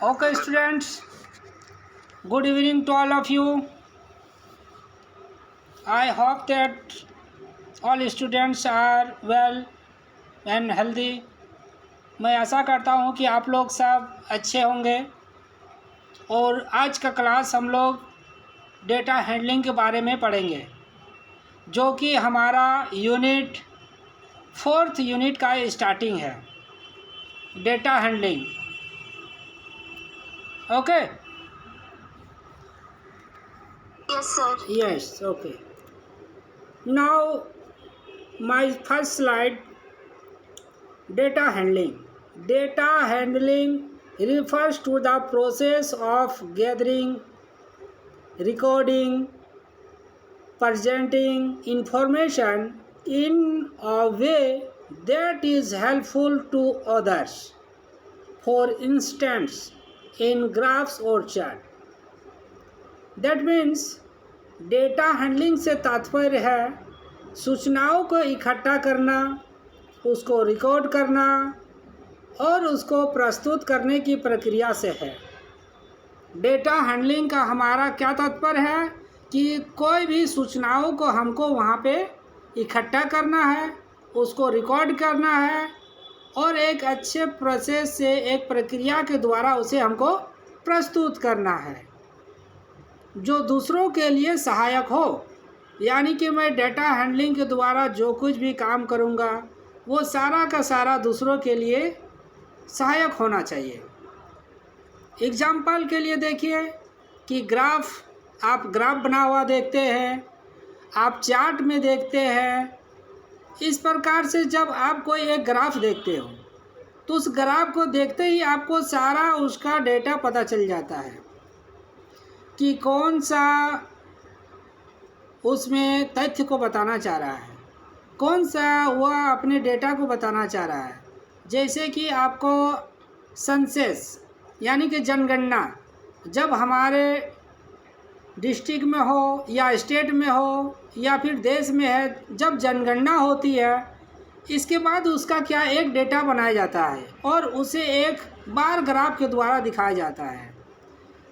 Okay, students, good evening to all of you. I hope that all students are well and healthy. मैं आशा करता हूँ कि आप लोग सब अच्छे होंगे और आज का क्लास हम लोग डेटा हैंडलिंग के बारे में पढ़ेंगे, जो कि हमारा फोर्थ यूनिट का स्टार्टिंग है, data handling. Okay. Yes, sir. Yes, okay. Now, my first slide, data handling. Data handling refers to the process of gathering, recording, presenting information in a way that is helpful to others. For instance, in graphs or chart. That means data handling से तात्पर्य है सूचनाओं को इकट्ठा करना, उसको record करना और उसको प्रस्तुत करने की प्रक्रिया से है. डेटा हैंडलिंग का हमारा क्या तात्पर्य है कि कोई भी सूचनाओं को हमको वहाँ पे इकट्ठा करना है, उसको रिकॉर्ड करना है और एक अच्छे प्रोसेस से, एक प्रक्रिया के द्वारा उसे हमको प्रस्तुत करना है जो दूसरों के लिए सहायक हो. यानी कि मैं डेटा हैंडलिंग के द्वारा जो कुछ भी काम करूँगा वो सारा का सारा दूसरों के लिए सहायक होना चाहिए. एग्जाम्पल के लिए देखिए कि आप ग्राफ बना हुआ देखते हैं, आप चार्ट में देखते हैं. इस प्रकार से जब आप कोई एक ग्राफ देखते हो तो उस ग्राफ को देखते ही आपको सारा उसका डेटा पता चल जाता है कि कौन सा उसमें तथ्य को बताना चाह रहा है, कौन सा वह अपने डेटा को बताना चाह रहा है. जैसे कि आपको सेंसस यानी कि जनगणना जब हमारे डिस्ट्रिक्ट में हो या स्टेट में हो या फिर देश में है, जब जनगणना होती है इसके बाद उसका क्या एक डेटा बनाया जाता है और उसे एक बार ग्राफ के द्वारा दिखाया जाता है.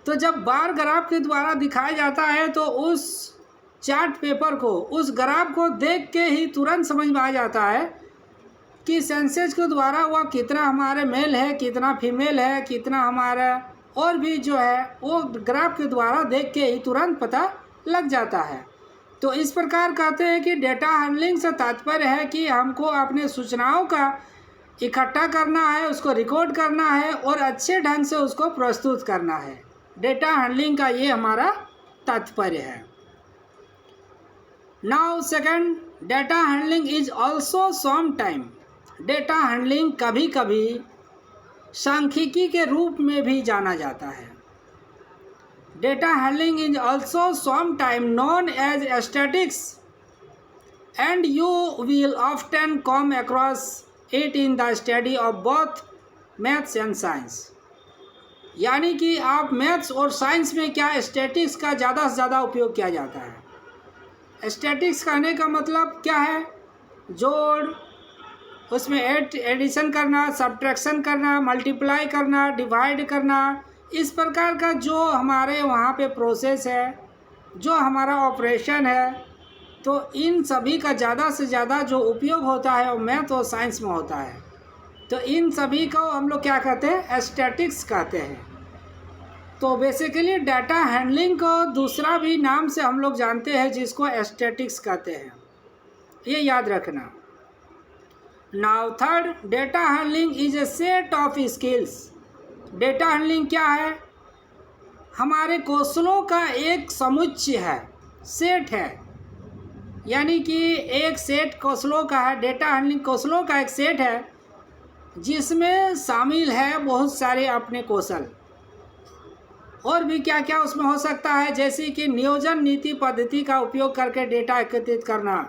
तो जब बार ग्राफ के द्वारा दिखाया जाता है तो उस चार्ट पेपर को, उस ग्राफ को देख के ही तुरंत समझ में आ जाता है कि सेंसस के द्वारा वह कितना हमारे मेल है, कितना फीमेल है, कितना हमारा और भी जो है वो ग्राफ के द्वारा देख के ही तुरंत पता लग जाता है. तो इस प्रकार कहते हैं कि डेटा हैंडलिंग से तात्पर्य है कि हमको अपने सूचनाओं का इकट्ठा करना है, उसको रिकॉर्ड करना है और अच्छे ढंग से उसको प्रस्तुत करना है. डेटा हैंडलिंग का ये हमारा तात्पर्य है. Now second, data handling is also some time. Data handling कभी कभी सांख्यिकी के रूप में भी जाना जाता है. Data handling is also some time known as statics and you will often come across it in the study of both maths and science. यानी कि आप मैथ्स और साइंस में क्या स्टैटिक्स का ज़्यादा से ज़्यादा उपयोग किया जाता है. स्टैटिक्स कहने का मतलब क्या है, जोड़, उसमें एडिशन करना, सब्ट्रैक्शन करना, मल्टीप्लाई करना, डिवाइड करना, इस प्रकार का जो हमारे वहाँ पे प्रोसेस है, जो हमारा ऑपरेशन है, तो इन सभी का ज़्यादा से ज़्यादा जो उपयोग होता है वो मैथ और साइंस में होता है. तो इन सभी को हम लोग क्या कहते हैं, स्टैटिक्स कहते हैं. तो बेसिकली डाटा हैंडलिंग को दूसरा भी नाम से हम लोग जानते हैं जिसको स्टैटिक्स कहते हैं, ये याद रखना. Now third, data handling is a set of skills. Data handling क्या है, हमारे कौशलों का एक समुच्चय है, सेट है. यानी कि एक सेट कौशलों का है. डेटा हैंडलिंग कौशलों का एक सेट है जिसमें शामिल है बहुत सारे अपने कौशल और भी क्या क्या उसमें हो सकता है, जैसे कि नियोजन नीति पद्धति का उपयोग करके डेटा एकत्रित करना.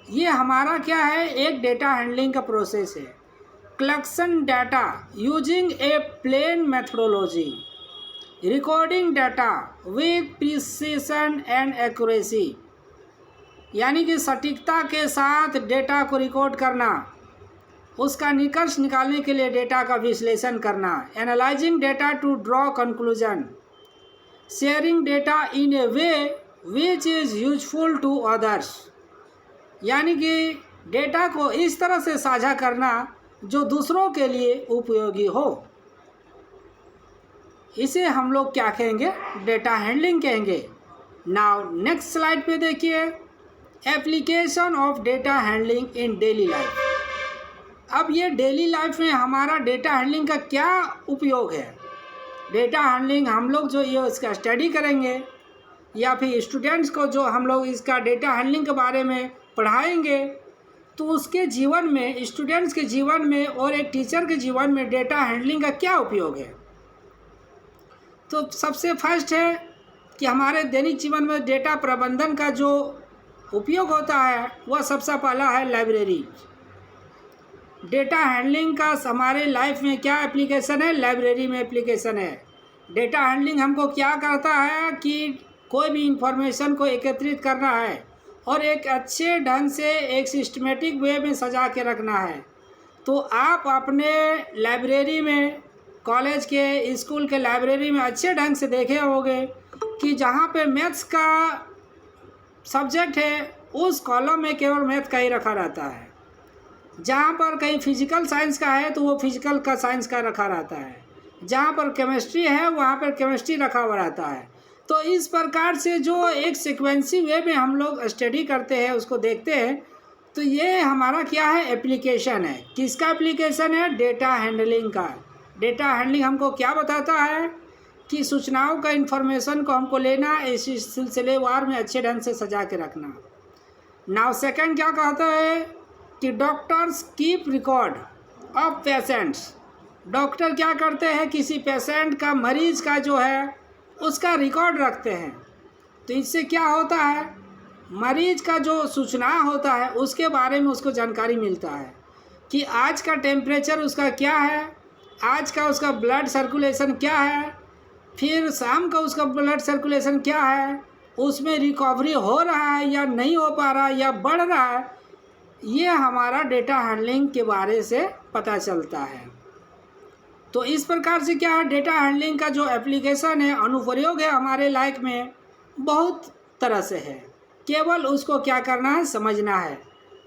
ये हमारा क्या है, एक डेटा हैंडलिंग का प्रोसेस है. Collection data using a plain methodology, recording data with precision and accuracy. यानी कि सटीकता के साथ डेटा को रिकॉर्ड करना उसका निष्कर्ष निकालने के लिए डेटा का विश्लेषण करना, analysing data to draw conclusion, sharing data in a way which is useful to others, यानी कि डेटा को इस तरह से साझा करना जो दूसरों के लिए उपयोगी हो। इसे हम लोग क्या कहेंगे? डेटा हैंडलिंग कहेंगे। नाउ नेक्स्ट स्लाइड पे देखिए, application of data handling in daily life. अब ये डेली लाइफ में हमारा डेटा हैंडलिंग का क्या उपयोग है? डेटा हैंडलिंग हम लोग जो ये इसका स्टडी करेंगे या फिर स्टूडेंट्स को जो हम लोग इसका डेटा हैंडलिंग के बारे में पढ़ाएंगे, तो उसके जीवन में, स्टूडेंट्स के जीवन में और एक टीचर के जीवन में डेटा हैंडलिंग का क्या उपयोग है? तो सबसे फर्स्ट है कि हमारे दैनिक जीवन में डेटा प्रबंधन का जो उपयोग होता है वह सबसे पहला है लाइब्रेरी। डेटा हैंडलिंग का हमारे लाइफ में क्या एप्लीकेशन है? लाइब्रेरी में एप्लीकेशन है। डेटा हैंडलिंग हमको क्या करता है कि कोई भी इंफॉर्मेशन को एकत्रित करना है और एक अच्छे ढंग से एक सिस्टमेटिक वे में सजा के रखना है। तो आप अपने लाइब्रेरी में, कॉलेज के, स्कूल के लाइब्रेरी में अच्छे ढंग से देखे होंगे कि जहाँ पे मैथ्स का सब्जेक्ट है उस कॉलम में केवल मैथ का ही रखा रहता है। जहाँ पर कहीं फिजिकल साइंस का है तो वो फिजिकल का साइंस का रखा रहता है। जहाँ पर केमिस्ट्री है वहाँ पर केमिस्ट्री रखा हुआ रहता है। तो इस प्रकार से जो एक सीक्वेंसी वे में हम लोग स्टडी करते हैं, उसको देखते हैं, तो ये हमारा क्या है? एप्लीकेशन है। किसका एप्लीकेशन है? डेटा हैंडलिंग का। डेटा हैंडलिंग हमको क्या बताता है कि सूचनाओं का इन्फॉर्मेशन को हमको लेना, इसी सिलसिलेवार में अच्छे ढंग से सजा के रखना। नाउ सेकंड क्या कहता है कि doctors keep record of patients. Doctor क्या करते हैं? किसी पेशेंट का, मरीज का जो है उसका रिकॉर्ड रखते हैं। तो इससे क्या होता है? मरीज का जो सूचना होता है उसके बारे में उसको जानकारी मिलता है कि आज का टेम्परेचर उसका क्या है, आज का उसका ब्लड सर्कुलेशन क्या है, फिर शाम का उसका ब्लड सर्कुलेशन क्या है, उसमें रिकवरी हो रहा है या नहीं हो पा रहा है या बढ़ रहा है। ये हमारा डेटा हैंडलिंग के बारे से पता चलता है। तो इस प्रकार से क्या है, डेटा हैंडलिंग का जो एप्लीकेशन है, अनुप्रयोग है हमारे लाइफ में बहुत तरह से है। केवल उसको क्या करना है? समझना है।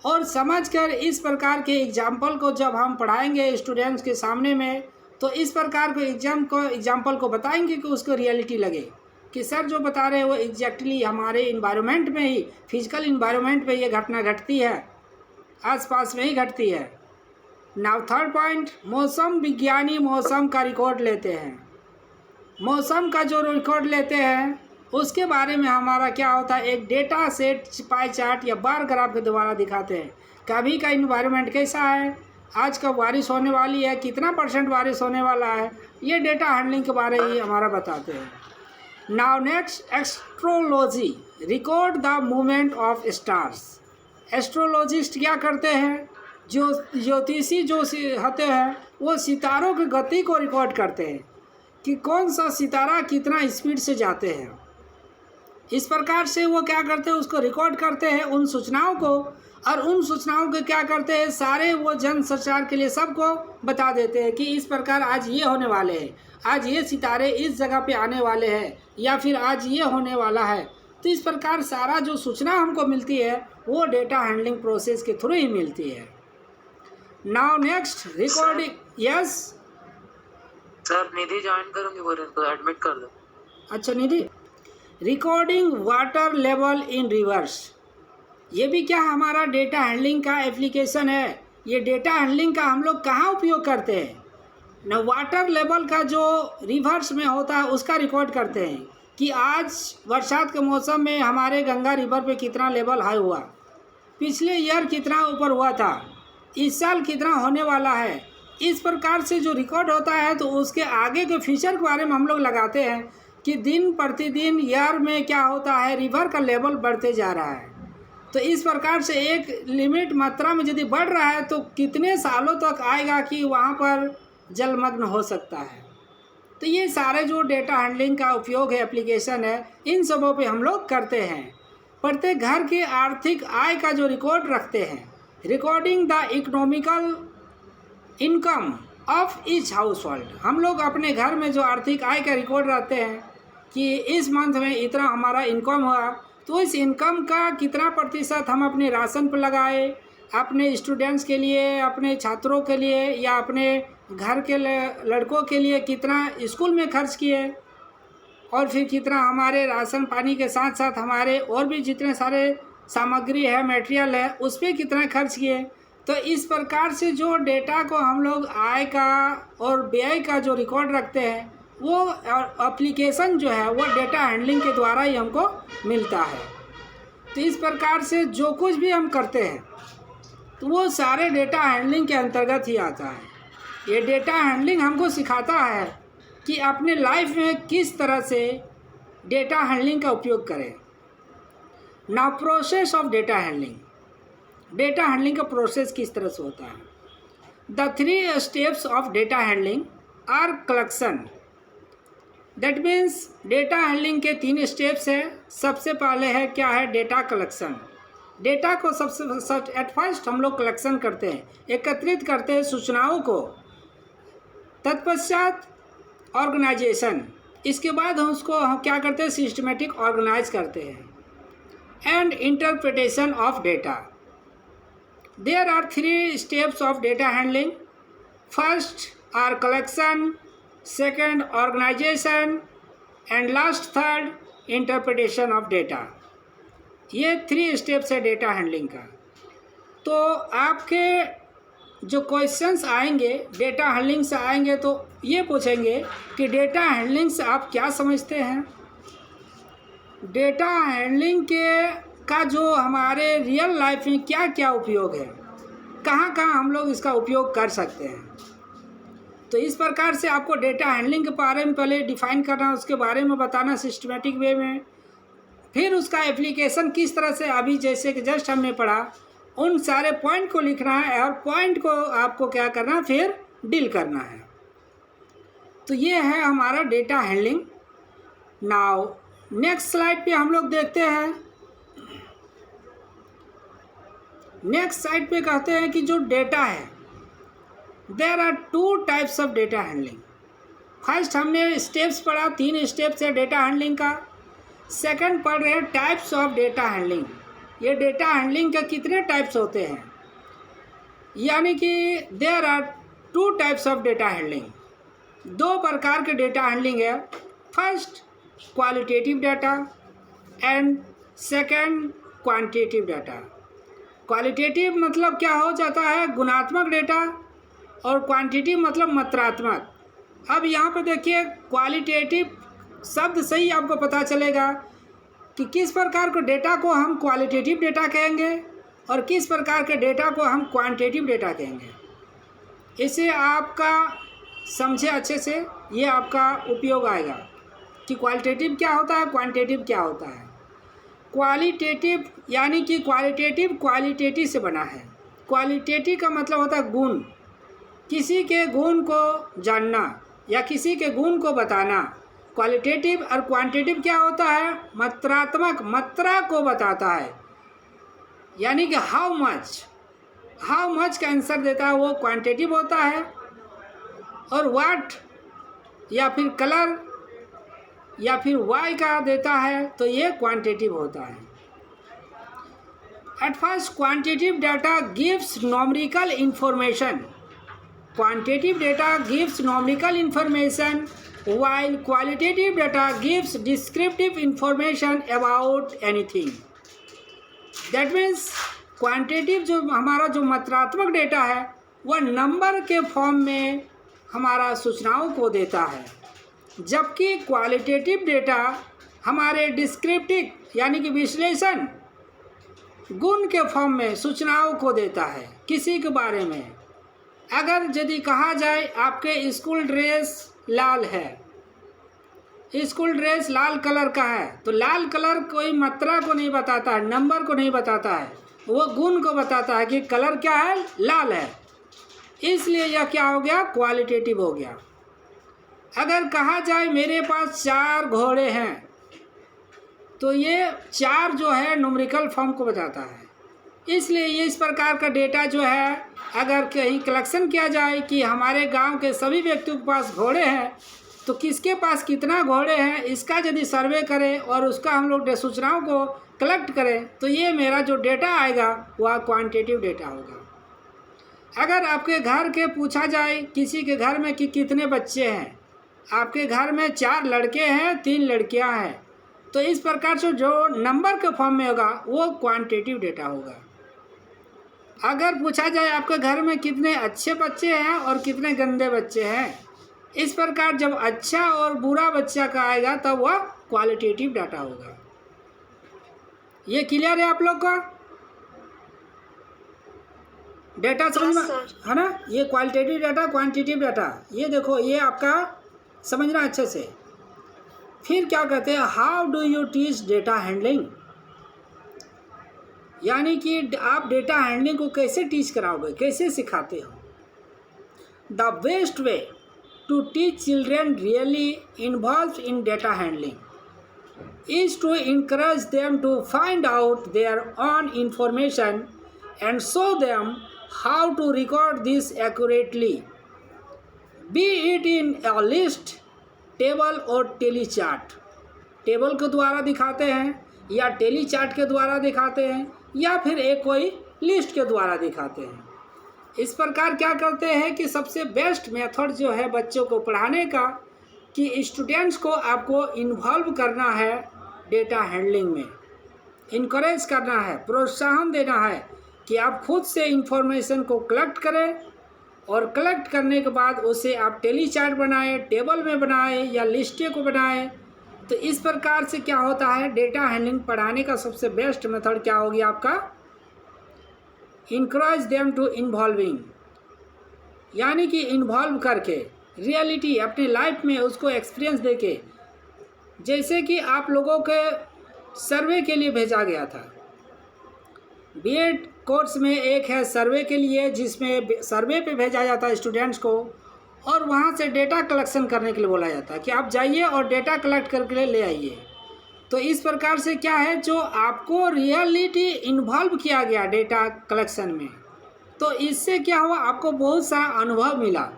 और समझकर इस प्रकार के एग्जाम्पल को जब हम पढ़ाएंगे स्टूडेंट्स के सामने में, तो इस प्रकार को एग्जाम्पल को बताएंगे कि उसको रियलिटी लगे कि सर जो बता रहे हैं वो एग्जैक्टली हमारे इन्वायरमेंट में ही, फिजिकल इन्वायरमेंट में ये घटना घटती है, आसपास में ही घटती है। नाउ थर्ड पॉइंट, मौसम विज्ञानी मौसम का रिकॉर्ड लेते हैं। मौसम का जो रिकॉर्ड लेते हैं उसके बारे में हमारा क्या होता है? एक डेटा सेट पाई चार्ट या बार ग्राफ के द्वारा दिखाते हैं। कभी का इन्वायरमेंट कैसा है, आज कब बारिश होने वाली है, कितना % बारिश होने वाला है, ये डेटा हैंडलिंग के बारे ही हमारा बताते हैं। Now next, astrology record the movement of stars. Astrologist क्या करते हैं? जो ज्योतिषी जो होते हैं वो सितारों की गति को रिकॉर्ड करते हैं कि कौन सा सितारा कितना स्पीड से जाते हैं। इस प्रकार से वो क्या करते हैं? उसको रिकॉर्ड करते हैं उन सूचनाओं को, और उन सूचनाओं को क्या करते हैं? सारे वो जन संचार के लिए सबको बता देते हैं कि इस प्रकार आज ये होने वाले हैं, आज ये सितारे इस जगह पे आने वाले हैं, या फिर आज ये होने वाला है। तो इस प्रकार सारा जो सूचना हमको मिलती है वो डेटा हैंडलिंग प्रोसेस के थ्रू ही मिलती है। Now next, recording. Yes sir, Nidhi join करूंगी, बोल रहे तो एडमिट कर लो। अच्छा Nidhi, recording water level in rivers, ये भी क्या हमारा डेटा हैंडलिंग का एप्लीकेशन है। ये डेटा हैंडलिंग का हम लोग कहाँ उपयोग करते हैं? न वाटर लेवल का जो रिवर्स में होता है उसका रिकॉर्ड करते हैं कि आज बरसात के मौसम में हमारे गंगा रिवर पे कितना लेवल हाई हुआ, पिछले ईयर कितना ऊपर हुआ था, इस साल कितना होने वाला है। इस प्रकार से जो रिकॉर्ड होता है तो उसके आगे के फ्यूचर के बारे में हम लोग लगाते हैं कि दिन प्रतिदिन ईयर में क्या होता है, रिवर का लेवल बढ़ते जा रहा है। तो इस प्रकार से एक लिमिट मात्रा में यदि बढ़ रहा है तो कितने सालों तक आएगा कि वहाँ पर जलमग्न हो सकता है। तो ये सारे जो डेटा हैंडलिंग का उपयोग है, एप्लीकेशन है, इन सबों पे हम लोग करते हैं। प्रत्येक घर के आर्थिक आय का जो रिकॉर्ड रखते हैं, recording the economical income of each house hold, हम लोग अपने घर में जो आर्थिक आय का रिकॉर्ड रखते हैं कि इस मंथ में इतना हमारा इनकम हुआ, तो इस इनकम का कितना प्रतिशत हम अपने राशन पर लगाए, अपने स्टूडेंट्स के लिए, अपने छात्रों के लिए या अपने घर के लड़कों के लिए कितना स्कूल में खर्च किए, और फिर कितना हमारे राशन पानी के साथ साथ हमारे और भी जितने सारे सामग्री है, मटेरियल है, उस पर कितना खर्च किए। तो इस प्रकार से जो डेटा को हम लोग आय का और व्यय का जो रिकॉर्ड रखते हैं, वो एप्लीकेशन जो है वो डेटा हैंडलिंग के द्वारा ही हमको मिलता है। तो इस प्रकार से जो कुछ भी हम करते हैं तो वो सारे डेटा हैंडलिंग के अंतर्गत ही आता है। ये डेटा हैंडलिंग हमको सिखाता है कि अपने लाइफ में किस तरह से डेटा हैंडलिंग का उपयोग करें। Now process of data handling, data handling का प्रोसेस किस तरह से होता है। The 3 steps of data handling are collection, that means data handling के 3 स्टेप्स हैं। सबसे पहले है क्या है, डेटा कलेक्शन। डेटा को सबसे एट फर्स्ट हम लोग कलेक्शन करते हैं, एकत्रित करते हैं सूचनाओं को। तत्पश्चात ऑर्गेनाइजेशन, इसके बाद हम उसको क्या करते हैं, सिस्टमेटिक ऑर्गेनाइज करते हैं। And interpretation of data. There are 3 steps of data handling. First are collection, second organisation and last third interpretation of data. ये 3 स्टेप्स है डेटा हैंडलिंग का। तो आपके जो क्वेश्चंस आएंगे डेटा हैंडलिंग से आएंगे तो ये पूछेंगे कि डेटा हैंडलिंग से आप क्या समझते हैं। डेटा हैंडलिंग का जो हमारे रियल लाइफ में क्या क्या उपयोग है, कहाँ कहाँ हम लोग इसका उपयोग कर सकते हैं। तो इस प्रकार से आपको डेटा हैंडलिंग के बारे में पहले डिफाइन करना, उसके बारे में बताना सिस्टमेटिक वे में, फिर उसका एप्लीकेशन किस तरह से, अभी जैसे कि जस्ट हमने पढ़ा, उन सारे पॉइंट को लिखना है और पॉइंट को आपको क्या करना है, फिर डील करना है। तो ये है हमारा data handling. Now next slide पे हम लोग देखते हैं। नेक्स्ट स्लाइड पे कहते हैं कि जो डेटा है, there are 2 types of data handling. First हमने स्टेप्स पढ़ा, 3 स्टेप्स है डेटा हैंडलिंग का। सेकंड पढ़ रहे हैं टाइप्स ऑफ डेटा हैंडलिंग। ये डेटा हैंडलिंग के कितने टाइप्स होते हैं, यानी कि there are 2 types of data handling. 2 प्रकार के डेटा हैंडलिंग है। First qualitative data and second quantitative data. Qualitative मतलब क्या हो जाता है, गुणात्मक डेटा, और क्वांटिटी मतलब मात्रात्मक। अब यहाँ पे देखिए क्वालिटेटिव शब्द से ही आपको पता चलेगा कि किस प्रकार के डेटा को हम क्वालिटेटिव डेटा कहेंगे और किस प्रकार के डेटा को हम क्वांटिटेटिव डेटा कहेंगे। इसे आपका समझे अच्छे से, ये आपका उपयोग आएगा कि क्वालिटेटिव क्या होता है, क्वांटिटेटिव क्या होता है। क्वालिटेटिव यानी कि क्वालिटेटिव से बना है। क्वालिटेटिव का मतलब होता है गुण, किसी के गुण को जानना या किसी के गुण को बताना। क्वालिटेटिव और क्वांटिटेटिव क्या होता है, मात्रात्मक, मात्रा को बताता है, यानी कि हाउ मच का आंसर देता है वो क्वांटिटेटिव होता है, और व्हाट या फिर कलर या फिर वाई का देता है तो ये क्वांटिटेटिव होता है। At first quantitative data gives numerical information. Quantitative data gives numerical information while qualitative data gives descriptive information about anything. That means quantitative जो हमारा जो मात्रात्मक डेटा है वह नंबर के फॉर्म में हमारा सूचनाओं को देता है, जबकि क्वालिटेटिव डेटा हमारे डिस्क्रिप्टिव यानी कि विश्लेषण गुण के फॉर्म में सूचनाओं को देता है किसी के बारे में। अगर यदि कहा जाए आपके स्कूल ड्रेस लाल है, स्कूल ड्रेस लाल कलर का है, तो लाल कलर कोई मात्रा को नहीं बताता है, नंबर को नहीं बताता है, वो गुण को बताता है कि कलर क्या है, लाल है, इसलिए यह क्या हो गया, क्वालिटेटिव हो गया। अगर कहा जाए मेरे पास 4 घोड़े हैं, तो ये 4 जो है न्यूमेरिकल फॉर्म को बताता है, इसलिए ये इस प्रकार का डेटा जो है अगर कहीं कलेक्शन किया जाए कि हमारे गांव के सभी व्यक्तियों के पास घोड़े हैं, तो किसके पास कितना घोड़े हैं इसका यदि सर्वे करें और उसका हम लोग सूचनाओं को कलेक्ट करें, तो ये मेरा जो डेटा आएगा वह क्वांटिटेटिव डेटा होगा। अगर आपके घर के पूछा जाए किसी के घर में कि कितने बच्चे हैं, आपके घर में 4 लड़के हैं 3 लड़कियां हैं, तो इस प्रकार से जो नंबर के फॉर्म में होगा वो क्वांटिटेटिव डेटा होगा। अगर पूछा जाए आपके घर में कितने अच्छे बच्चे हैं और कितने गंदे बच्चे हैं, इस प्रकार जब अच्छा और बुरा बच्चा का आएगा तब वह क्वालिटेटिव डाटा होगा। ये क्लियर है आप लोग का? डेटा समझ में है ना? ये क्वालिटेटिव डाटा, क्वांटिटेटिव डाटा, ये देखो ये आपका समझना अच्छे से। फिर क्या कहते हैं, how do you teach data handling, यानी कि आप डेटा हैंडलिंग को कैसे टीच कराओगे, कैसे सिखाते हो। The best way to teach children really involve in data handling is to encourage them to find out their own information and show them how to record this accurately, be it in a list, table और tele chart. Table के द्वारा दिखाते हैं या tele chart के द्वारा दिखाते हैं या फिर एक कोई लिस्ट के द्वारा दिखाते हैं। इस प्रकार क्या करते हैं कि सबसे बेस्ट मेथड जो है बच्चों को पढ़ाने का, कि स्टूडेंट्स को आपको इन्वॉल्व करना है डेटा हैंडलिंग में, इनकरेज करना है, प्रोत्साहन देना है कि आप खुद से इंफॉर्मेशन को कलेक्ट करें और कलेक्ट करने के बाद उसे आप टेली चार्ट बनाएं, टेबल में बनाएं या लिस्टे को बनाएं। तो इस प्रकार से क्या होता है, डेटा हैंडलिंग पढ़ाने का सबसे बेस्ट मेथड क्या होगी आपका, इनकरेज देम टू इन्वॉल्विंग, यानी कि इन्वॉल्व करके रियलिटी अपने लाइफ में उसको एक्सपीरियंस देके। जैसे कि आप लोगों के सर्वे के लिए भेजा गया था, बीएड कोर्स में एक है सर्वे के लिए, जिसमें सर्वे पे भेजा जाता है स्टूडेंट्स को और वहाँ से डेटा कलेक्शन करने के लिए बोला जाता है कि आप जाइए और डेटा कलेक्ट करके ले आइए। तो इस प्रकार से क्या है, जो आपको रियलिटी इन्वॉल्व किया गया डेटा कलेक्शन में, तो इससे क्या हुआ, आपको बहुत सारा अनुभव मिला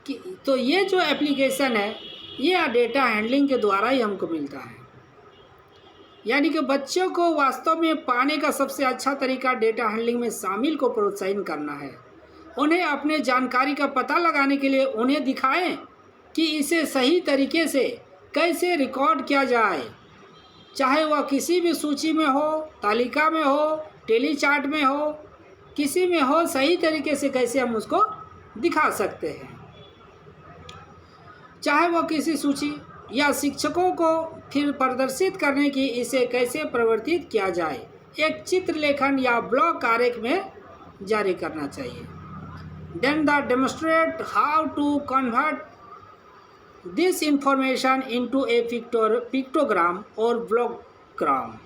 कि तो ये जो एप्लीकेशन है ये डेटा हैंडलिंग के द्वारा ही हमको मिलता है। यानी कि बच्चों को वास्तव में पाने का सबसे अच्छा तरीका डेटा हैंडलिंग में शामिल को प्रोत्साहित करना है। उन्हें अपने जानकारी का पता लगाने के लिए उन्हें दिखाएं कि इसे सही तरीके से कैसे रिकॉर्ड किया जाए, चाहे वह किसी भी सूची में हो, तालिका में हो, टेली चार्ट में हो, किसी में हो, सही तरीके से कैसे हम उसको दिखा सकते हैं। चाहे वह किसी सूची या शिक्षकों को फिर प्रदर्शित करने की इसे कैसे परिवर्तित किया जाए, एक चित्र लेखन या ब्लॉग आरेख में जारी करना चाहिए। Then the demonstrate how to convert this information into a pictogram और ब्लॉगग्राम।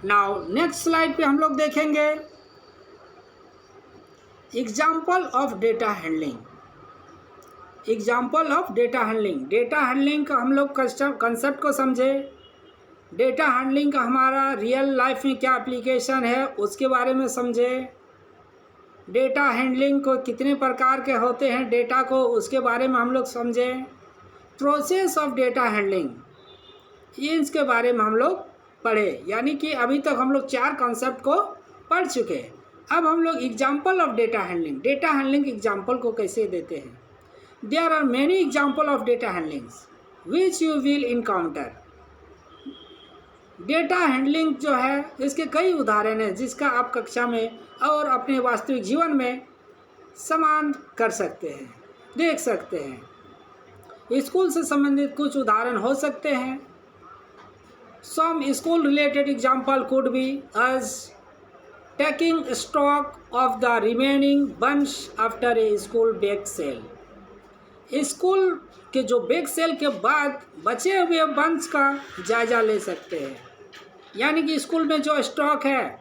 नाउ नेक्स्ट स्लाइड पे हम लोग देखेंगे example of data handling. Example of data handling, data handling का हम लोग कंसेप्ट को समझे, डेटा हैंडलिंग का हमारा रियल लाइफ में क्या एप्लीकेशन है उसके बारे में समझे, डेटा हैंडलिंग को कितने प्रकार के होते हैं डेटा को उसके बारे में हम लोग समझे, प्रोसेस ऑफ डेटा हैंडलिंग ये इसके बारे में हम लोग पढ़े। यानी कि अभी तक हम लोग 4 कॉन्सेप्ट को पढ़ चुके। अब हम लोग example of data handling, data handling example को कैसे देते हैं। There are many examples of data handlings which you will encounter. Data handling जो है इसके कई उदाहरण हैं जिसका आप कक्षा में और अपने वास्तविक जीवन में समान कर सकते हैं, देख सकते हैं। स्कूल से संबंधित कुछ उदाहरण हो सकते हैं। Some school related example could be as taking stock of the remaining bunch after a school bake sale. School के जो बेक सेल के बाद बचे हुए बंच का जायज़ा ले सकते हैं। यानी कि स्कूल में जो स्टॉक है,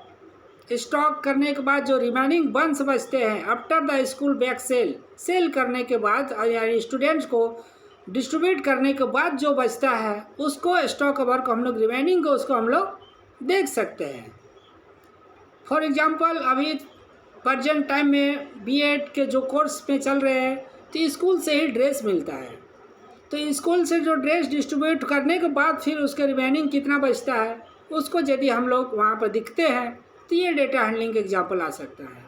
स्टॉक करने के बाद जो रिमेनिंग बंच बचते हैं after the school bake sale करने के बाद, यानी स्टूडेंट्स को डिस्ट्रीब्यूट करने के बाद जो बचता है उसको स्टॉक ओवर को हम लोग रिमेनिंग को उसको हम लोग देख सकते हैं। फॉर एग्जांपल अभी प्रेजेंट टाइम में बीएड के जो कोर्स में चल रहे हैं तो स्कूल से ही ड्रेस मिलता है, तो स्कूल से जो ड्रेस डिस्ट्रीब्यूट करने के बाद फिर उसके रिमेनिंग कितना बचता है उसको यदि हम लोग वहाँ पर दिखते हैं तो ये डेटा हैंडलिंग का एग्जाम्पल आ सकता है।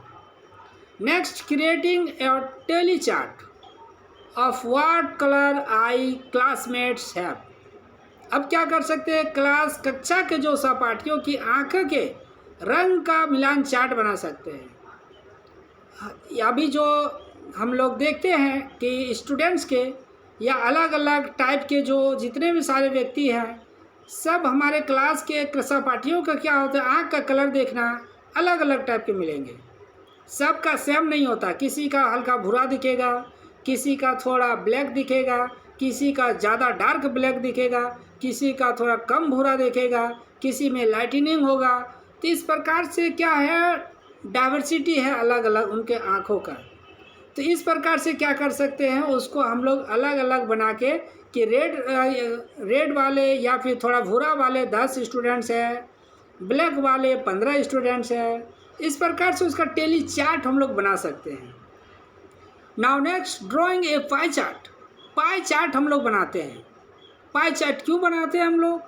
Next, creating a tally chart of what colour I classmates have. अब क्या कर सकते हैं, कक्षा के जो सहपाठियों की आंखों के रंग का मिलान चार्ट बना सकते हैं। अभी जो हम लोग देखते हैं कि स्टूडेंट्स के या अलग अलग टाइप के जो जितने भी सारे व्यक्ति हैं सब हमारे क्लास के सहपाठियों का क्या होता है, आँख का कलर देखना अलग अलग टाइप के मिलेंगे, सबका सेम नहीं होता। किसी का हल्का भूरा दिखेगा, किसी का थोड़ा ब्लैक दिखेगा, किसी का ज़्यादा डार्क ब्लैक दिखेगा, किसी का थोड़ा कम भूरा दिखेगा, किसी में लाइटनिंग होगा। तो इस प्रकार से क्या है, डाइवर्सिटी है अलग अलग उनके आँखों का। तो इस प्रकार से क्या कर सकते हैं, उसको हम लोग अलग अलग बना के कि रेड वाले या फिर थोड़ा भूरा वाले 10 स्टूडेंट्स हैं, ब्लैक वाले 15 स्टूडेंट्स हैं। इस प्रकार से उसका टेली चार्ट हम लोग बना सकते हैं। नाउ नेक्स्ट, ड्राइंग ए पाई चार्ट। पाई चार्ट हम लोग बनाते हैं। पाई चार्ट क्यों बनाते हैं हम लोग,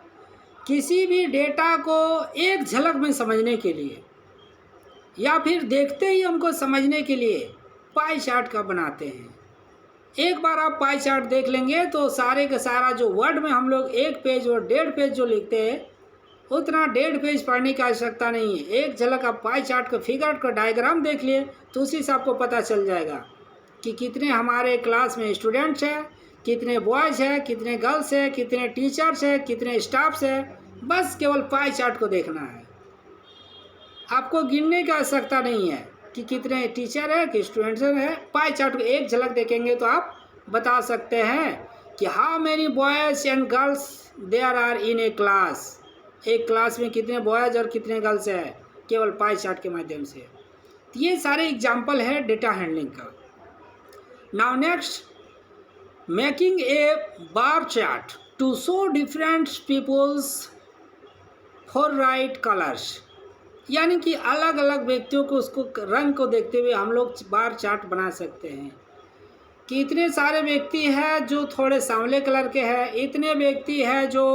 किसी भी डेटा को एक झलक में समझने के लिए या फिर देखते ही हमको समझने के लिए पाई चार्ट का बनाते हैं। एक बार आप पाई चार्ट देख लेंगे तो सारे का सारा जो वर्ड में हम लोग 1 पेज और 1.5 पेज जो लिखते हैं उतना 1.5 पेज पढ़ने की आवश्यकता नहीं है। एक झलक आप पाई चार्ट का फिगर का डायग्राम देख लिए तो उसी से आपको पता चल जाएगा कि कितने हमारे क्लास में स्टूडेंट्स हैं, कितने बॉयज़ हैं, कितने गर्ल्स हैं, कितने टीचर्स हैं, कितने स्टाफ्स हैं। बस केवल पाई चार्ट को देखना है, आपको गिनने की आवश्यकता नहीं है कि कितने टीचर है कि स्टूडेंट्स हैं। पाई चार्ट को एक झलक देखेंगे तो आप बता सकते हैं कि how many boys and girls there are in a class. एक क्लास में कितने बॉयज़ और कितने गर्ल्स हैं, केवल पाई चार्ट के माध्यम से। तो ये सारे एग्जाम्पल है डेटा हैंडलिंग का। Now next, making a bar chart to show different peoples favourite colours. यानी कि अलग अलग व्यक्तियों को उसको रंग को देखते हुए हम लोग बार चार्ट बना सकते हैं कि इतने सारे व्यक्ति हैं जो थोड़े सांवले कलर के हैं, इतने व्यक्ति हैं जो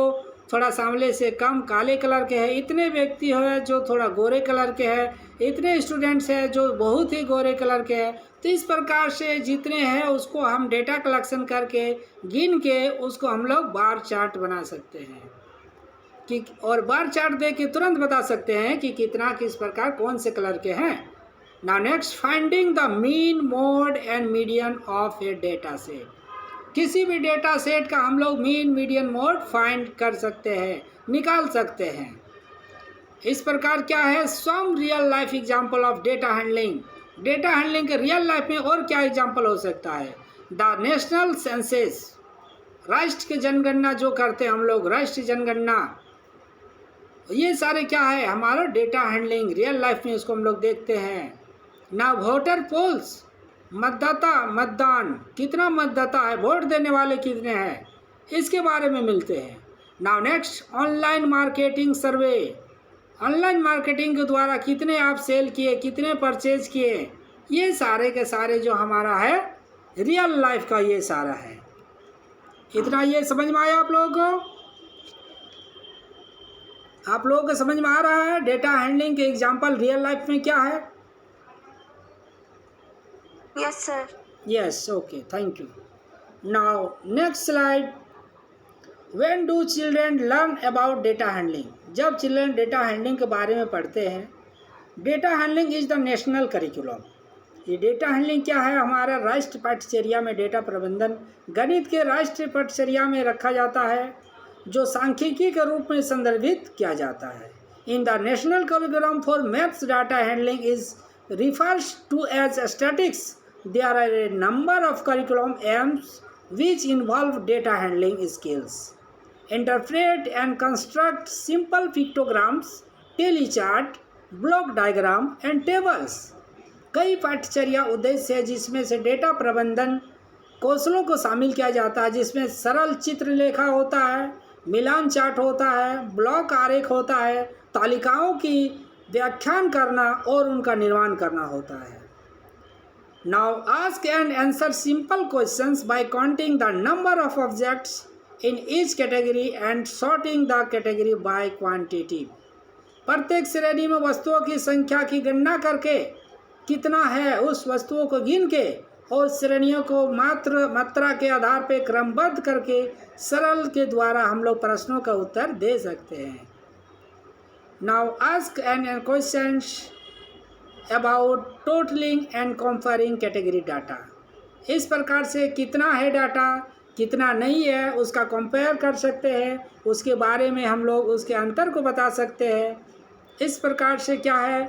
थोड़ा सांवले से कम काले कलर के हैं, इतने व्यक्ति हैं जो थोड़ा गोरे कलर के हैं, इतने स्टूडेंट्स हैं जो बहुत ही गोरे कलर के हैं। तो इस प्रकार से जितने हैं उसको हम डेटा कलेक्शन करके गिन के उसको हम लोग बार चार्ट बना सकते हैं कि और बार चार्ट देख के तुरंत बता सकते हैं कि कितना किस प्रकार कौन से कलर के हैं। Now next, finding the mean mode and median of A data set. किसी भी डेटा सेट का हम लोग मीन मीडियन मोड फाइंड कर सकते हैं, निकाल सकते हैं। इस प्रकार क्या है, some real life example of data handling. Data handling के रियल लाइफ में और क्या एग्जाम्पल हो सकता है, द नेशनल सेंसस, राष्ट्र की जनगणना जो करते हैं हम लोग, राष्ट्रीय जनगणना, ये सारे क्या है हमारा डेटा हैंडलिंग रियल लाइफ में इसको हम लोग देखते हैं। ना वोटर पोल्स, मतदान, कितना मतदाता है, वोट देने वाले कितने हैं, इसके बारे में मिलते हैं। Now next, online marketing survey. Online marketing के द्वारा कितने आप सेल किए, कितने परचेज किए, ये सारे के सारे जो हमारा है रियल लाइफ का ये सारा है। इतना ये समझ में आया आप लोगों को? आप लोगों को समझ में आ रहा है डेटा हैंडलिंग के एग्जाम्पल रियल लाइफ में क्या है? Yes sir. Yes, okay, thank you. Now next slide, when do children learn about data handling. जब चिल्ड्रेन डेटा हैंडलिंग के बारे में पढ़ते हैं, data handling is the national curriculum. ये डेटा हैंडलिंग क्या है, हमारा राष्ट्रीय पाठ्यचर्या में डेटा प्रबंधन गणित के राष्ट्रीय पाठ्यचर्या में रखा जाता है, जो सांख्यिकी के रूप में संदर्भित किया जाता है। In the national curriculum for maths data handling is refers to as statics. There are a number of curriculum aims which involve data handling skills. Interpret and construct simple pictograms, tally chart, block diagram and tables. कई पाठ्यचर्या उद्देश्य है जिसमें से data प्रबंधन कौशलों को शामिल किया जाता है, जिसमें सरल चित्रलेखा होता है, मिलान चार्ट होता है, ब्लॉक आरेख होता है, तालिकाओं की व्याख्यान करना और उनका निर्माण करना होता है। Now ask and answer simple questions bye counting the number of objects in each category and sorting the category by quantity. प्रत्येक श्रेणी में वस्तुओं की संख्या की गणना करके कितना है उस वस्तुओं को गिन के और श्रेणियों को मात्रा के आधार पर क्रमबद्ध करके सरल के द्वारा हम लोग प्रश्नों का उत्तर दे सकते हैं। Now ask an questions about totalling and comparing category data. इस प्रकार से कितना है डाटा, कितना नहीं है, उसका कंपेयर कर सकते हैं, उसके बारे में हम लोग उसके अंतर को बता सकते हैं। इस प्रकार से क्या है,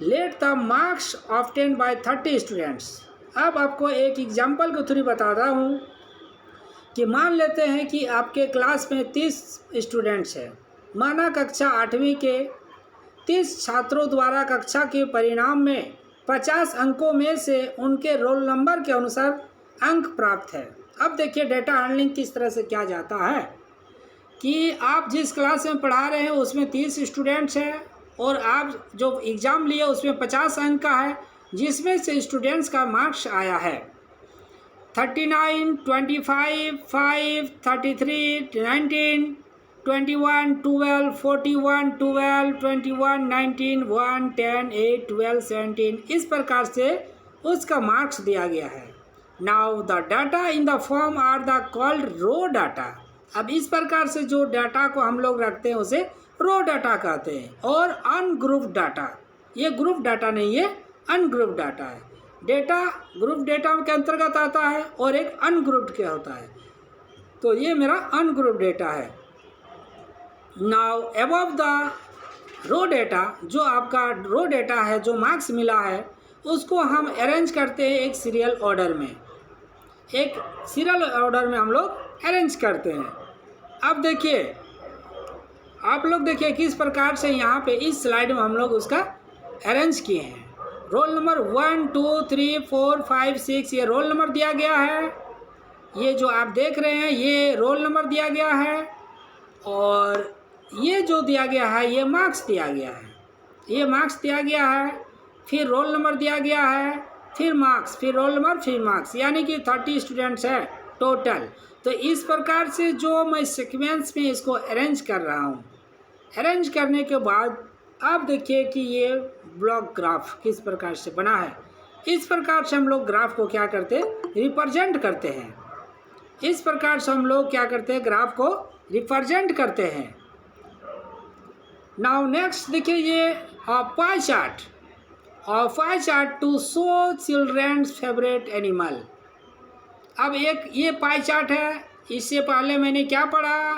let the marks obtain bye 30 students. अब आपको एक एग्जाम्पल के थ्रू बताता हूँ कि मान लेते हैं कि आपके क्लास में 30 स्टूडेंट्स हैं। माना कक्षा 8वीं के 30 छात्रों द्वारा कक्षा के परिणाम में 50 अंकों में से उनके रोल नंबर के अनुसार अंक प्राप्त है। अब देखिए डेटा हैंडलिंग किस तरह से किया जाता है कि आप जिस क्लास में पढ़ा रहे हैं उसमें 30 स्टूडेंट्स हैं और आप जो एग्ज़ाम लिए उसमें 50 अंक का है, जिसमें से स्टूडेंट्स का मार्क्स आया है 39, 25, 5, 33, 19, 21, 12, 41, 12, 21, 19, 1, 10, 8, 12, 17। इस प्रकार से उसका मार्क्स दिया गया है। Now the data in the form are the called raw data. अब इस प्रकार से जो डाटा को हम लोग रखते हैं उसे रो डाटा कहते हैं। और अनग्रुप्ड डाटा, ये ग्रुप डाटा नहीं है, अनग्रुप्ड डाटा है। डेटा ग्रुप डेटा के अंतर्गत आता है और एक अनग्रुप्ड के होता है, तो ये मेरा अनग्रुप्ड डेटा है। Now above the raw data, जो आपका रो डेटा है, जो मार्क्स मिला है, उसको हम अरेंज करते हैं एक सीरियल ऑर्डर में। एक सीरियल ऑर्डर में हम लोग अरेंज करते हैं। अब देखिए, आप लोग देखिए किस प्रकार से यहाँ पे इस स्लाइड में हम लोग उसका अरेंज किए हैं। रोल नंबर 1, 2, 3, 4, 5, 6 ये रोल नंबर दिया गया है। ये जो आप देख रहे हैं ये रोल नंबर दिया गया है और ये जो दिया गया है ये मार्क्स दिया गया है। ये मार्क्स दिया गया है, फिर रोल नंबर दिया गया है, फिर मार्क्स, फिर रोल नंबर, फिर मार्क्स, यानी कि 30 स्टूडेंट्स है टोटल। तो इस प्रकार से जो मैं सीक्वेंस में इसको अरेंज कर रहा हूँ, अरेंज करने के बाद अब देखिए कि ये ब्लॉक ग्राफ किस प्रकार से बना है। इस प्रकार से हम लोग ग्राफ को क्या करते हैं, रिप्रेजेंट करते हैं। इस प्रकार से हम लोग क्या करते हैं, ग्राफ को रिप्रेजेंट करते हैं। नाउ नेक्स्ट देखिए ये पाई चार्ट, और pie chart to show children's favourite animal. अब एक ये पाई चार्ट है। इससे पहले मैंने क्या पढ़ा,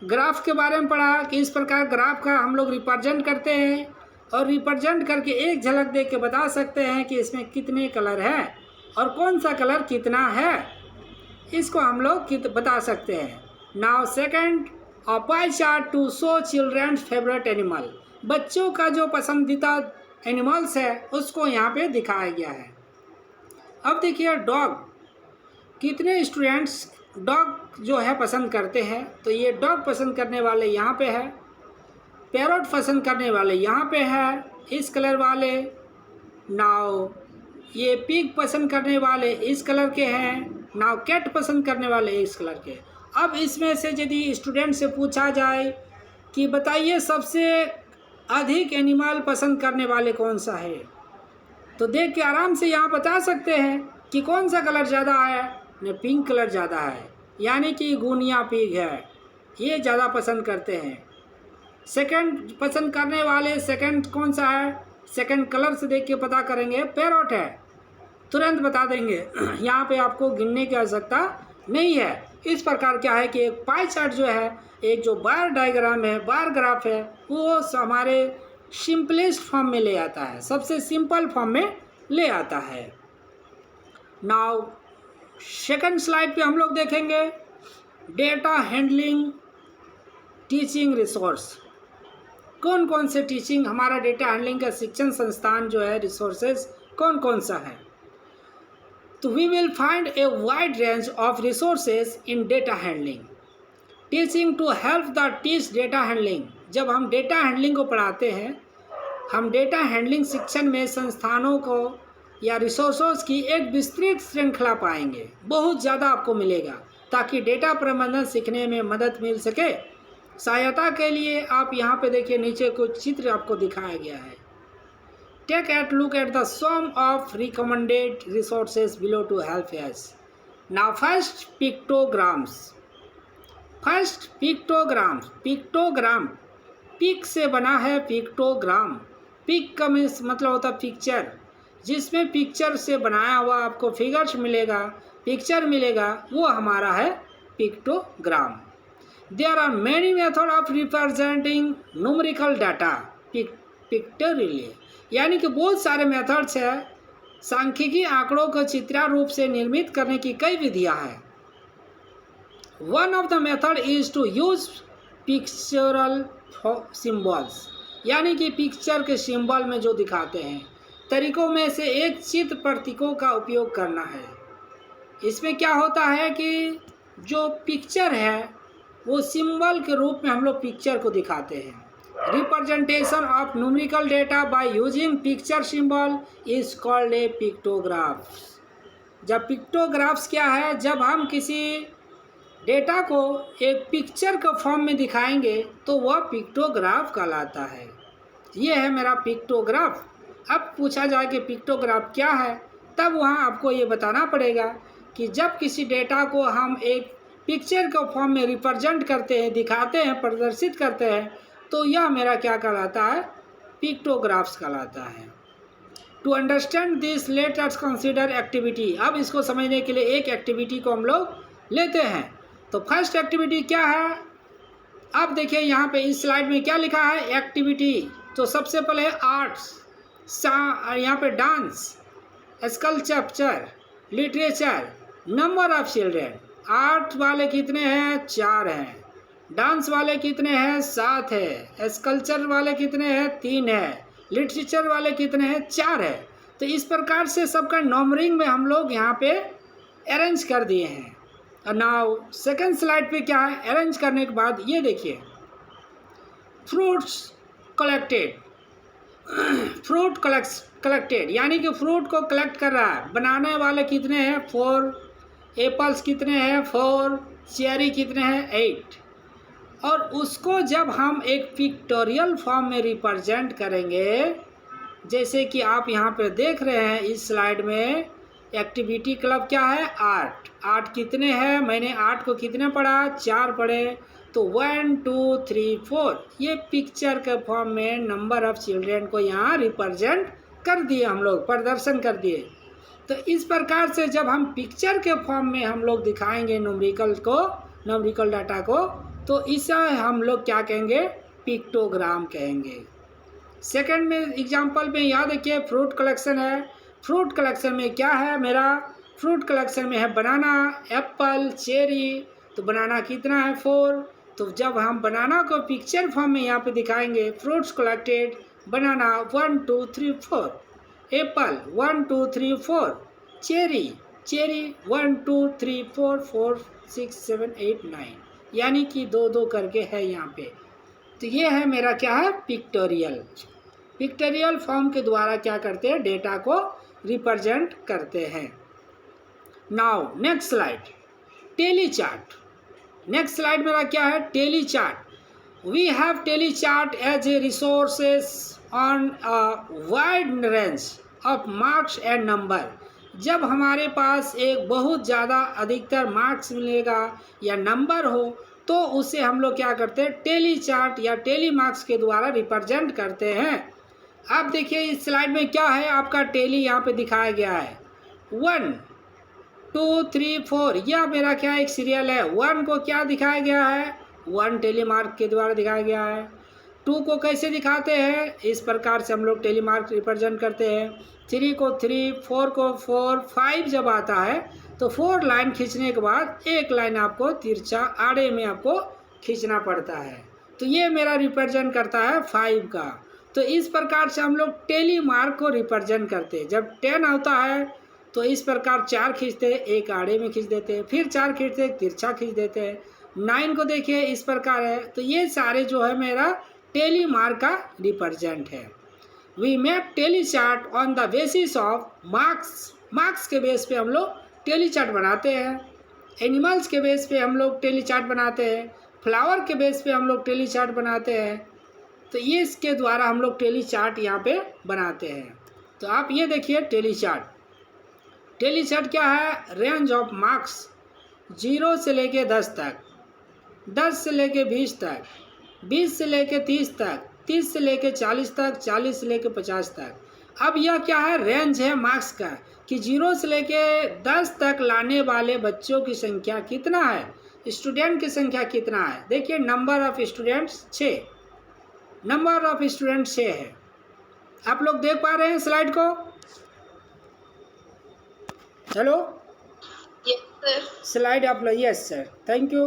ग्राफ के बारे में पढ़ा कि इस प्रकार ग्राफ का हम लोग रिप्रेजेंट करते हैं और रिप्रेजेंट करके एक झलक देख के बता सकते हैं कि इसमें कितने कलर है और कौन सा कलर कितना है, इसको हम लोग बता सकते हैं। Now second, a pie chart to show children's favourite animal. बच्चों का जो पसंदीदा एनिमल्स है उसको यहाँ पे दिखाया गया है। अब देखिए डॉग, कितने स्टूडेंट्स डॉग जो है पसंद करते हैं, तो ये डॉग पसंद करने वाले यहाँ पे है, पैरट पसंद करने वाले यहाँ पे है इस कलर वाले। नाउ ये पिग पसंद करने वाले इस कलर के हैं। नाउ कैट पसंद करने वाले इस कलर के। अब इसमें से यदि स्टूडेंट से पूछा जाए कि बताइए सबसे अधिक एनिमल पसंद करने वाले कौन सा है, तो देख के आराम से यहाँ बता सकते हैं कि कौन सा कलर ज़्यादा है, ने पिंक कलर ज़्यादा है, यानी कि गुनिया पिग है, ये ज़्यादा पसंद करते हैं। सेकंड पसंद करने वाले सेकंड कौन सा है, सेकंड कलर से देख के पता करेंगे, पैरट है, तुरंत बता देंगे। यहाँ पे आपको गिनने की आवश्यकता नहीं है। इस प्रकार क्या है कि एक पाई चार्ट जो है, एक जो बार डायग्राम है, बार ग्राफ है, वो हमारे सिंपलेस्ट फॉर्म में ले आता है, सबसे सिंपल फॉर्म में ले आता है। नाउ सेकंड स्लाइड पे हम लोग देखेंगे डेटा हैंडलिंग टीचिंग रिसोर्स। कौन कौन से टीचिंग हमारा डेटा हैंडलिंग का शिक्षण संस्थान जो है, रिसोर्सेज कौन कौन सा है, तो we will find a wide range of resources in data handling teaching to help the teach data handling. जब हम डेटा हैंडलिंग को पढ़ाते हैं हम डेटा हैंडलिंग शिक्षण में संस्थानों को या रिसोर्सेज की एक विस्तृत श्रृंखला पाएंगे, बहुत ज़्यादा आपको मिलेगा, ताकि डेटा प्रबंधन सीखने में मदद मिल सके। सहायता के लिए आप यहाँ पे देखिए, नीचे कुछ चित्र आपको दिखाया गया है। Take at look at the some of recommended resources below to help us. Now first pictograms. First pictograms, pictogram pic से बना है पिक्टोग्राम। पिक का मतलब होता है पिक्चर, जिसमें पिक्चर से बनाया हुआ आपको फिगर्स मिलेगा, पिक्चर मिलेगा, वो हमारा है pictogram. There are many method of representing numerical data pictorially, यानी कि बहुत सारे मेथड्स है सांख्यिकी आंकड़ों को चित्रात्मक रूप से निर्मित करने की कई विधियां हैं। One of the method is to use pictorial symbols, यानी कि पिक्चर के सिंबल में जो दिखाते हैं तरीकों में से एक चित्र प्रतीकों का उपयोग करना है। इसमें क्या होता है कि जो पिक्चर है वो सिंबल के रूप में हम लोग पिक्चर को दिखाते हैं। Representation of numerical data by using picture symbol is called a pictographs. जब पिक्टोग्राफ्स क्या है, जब हम किसी डेटा को एक पिक्चर के फॉर्म में दिखाएंगे तो वह पिक्टोग्राफ कहलाता है। ये है मेरा पिक्टोग्राफ। अब पूछा जाए कि पिक्टोग्राफ क्या है, तब वहाँ आपको ये बताना पड़ेगा कि जब किसी डेटा को हम एक पिक्चर के फॉर्म में रिप्रेजेंट करते हैं, दिखाते हैं, प्रदर्शित करते हैं, तो यह मेरा क्या कहलाता है, पिक्टोग्राफ्स कहलाता है। To understand this let us consider activity. अब इसको समझने के लिए एक एक्टिविटी को हम लोग लेते हैं। तो फर्स्ट एक्टिविटी क्या है, अब देखिए यहाँ पे इस स्लाइड में क्या लिखा है, एक्टिविटी। तो सबसे पहले आर्ट्स, यहाँ पे dance, sculpture, literature, number of children. Art वाले कितने हैं, 4 हैं। डांस वाले कितने हैं, 7 है। स्कल्पचर वाले कितने हैं, 3 है। लिटरेचर वाले कितने हैं, 4 है। तो इस प्रकार से सबका नंबरिंग में हम लोग यहाँ पे अरेंज कर दिए हैं। और नाउ सेकंड स्लाइड पे क्या है, अरेंज करने के बाद ये देखिए, फ्रूट्स कलेक्टेड, फ्रूट कलेक्टेड, यानी कि फ्रूट को कलेक्ट कर रहा है। बनाने वाले कितने हैं, 4। एप्पल्स कितने हैं, 4। चेरी कितने हैं, 8। और उसको जब हम एक पिक्टोरियल फॉर्म में रिप्रेजेंट करेंगे, जैसे कि आप यहाँ पे देख रहे हैं इस स्लाइड में, एक्टिविटी क्लब क्या है, आर्ट। आर्ट कितने हैं, मैंने आर्ट को कितने पढ़ा, 4 पढ़े। तो 1 2 3 4 ये पिक्चर के फॉर्म में नंबर ऑफ चिल्ड्रेन को यहाँ रिप्रेजेंट कर दिए, हम लोग प्रदर्शन कर दिए। तो इस प्रकार से जब हम पिक्चर के फॉर्म में हम लोग दिखाएंगे न्यूमेरिकल डाटा को, तो इसे हम लोग क्या कहेंगे, पिक्टोग्राम कहेंगे। सेकंड में एग्जांपल में याद रखिए, फ्रूट कलेक्शन है। फ्रूट कलेक्शन में क्या है मेरा, फ्रूट कलेक्शन में है बनाना, एप्पल, चेरी। तो बनाना कितना है, 4। तो जब हम बनाना को पिक्चर फॉर्म में यहाँ पे दिखाएंगे, फ्रूट्स कलेक्टेड, बनाना 1 2 3 4, एप्पल 1 2 3 4, चेरी 1 2 3 4 4 6 7 8 9, यानी कि 2 करके है यहाँ पे। तो ये है मेरा क्या है, पिक्टोरियल फॉर्म के द्वारा क्या करते हैं, डेटा को रिप्रेजेंट करते हैं। Now next slide, tally chart. Next slide मेरा क्या है, tally chart. We have tally chart as a resources on a wide range of marks and number. जब हमारे पास एक बहुत ज़्यादा अधिकतर मार्क्स मिलेगा या नंबर हो, तो उसे हम लोग क्या करते हैं, टेली चार्ट या टेली मार्क्स के द्वारा रिप्रेजेंट करते हैं। अब देखिए इस स्लाइड में क्या है, आपका टेली यहाँ पे दिखाया गया है। 1 2 3 4 यह मेरा क्या एक सीरियल है। 1 को क्या दिखाया गया है, 1 टेली मार्क के द्वारा दिखाया गया है। 2 को कैसे दिखाते हैं, इस प्रकार से हम लोग टेली मार्क रिप्रेजेंट करते हैं। 3 को 3, 4 को 4, 5 जब आता है तो 4 लाइन खींचने के बाद एक लाइन आपको तिरछा आड़े में आपको खींचना पड़ता है। तो ये मेरा रिप्रेजेंट करता है 5 का। तो इस प्रकार से हम लोग टेली मार्क को रिप्रेजेंट करते हैं। जब 10 होता है तो इस प्रकार 4 खींचते हैं, एक आड़े में खींच देते हैं, फिर 4 खींचते हैं, तिरछा खींच देते हैं। 9 को देखिए इस प्रकार है। तो ये सारे जो है मेरा टेली मार्क का रिप्रेजेंट है। We make tally chart on the basis of marks के बेस पे हम लोग टेली चार्ट बनाते हैं। एनिमल्स के बेस पे हम लोग टेली चार्ट बनाते हैं। फ्लावर के बेस पे हम लोग टेली चार्ट बनाते हैं। तो ये इसके द्वारा हम लोग टेली चार्ट यहाँ पे बनाते हैं। तो आप ये देखिए टेली चार्ट क्या है? रेंज ऑफ मार्क्स 0 से लेके 10 तक, 10 से लेके 20 तक, 20 से लेके 30 तक, 30 से लेके 40 तक, 40 से लेके 50 तक। अब यह क्या है? रेंज है मार्क्स का कि 0 से लेके 10 तक लाने वाले बच्चों की संख्या कितना है, स्टूडेंट की संख्या कितना है। देखिए number of students 6, number of student 6 है। आप लोग देख पा रहे हैं स्लाइड को? चलो यस सर। स्लाइड आप लोग, यस सर, थैंक यू।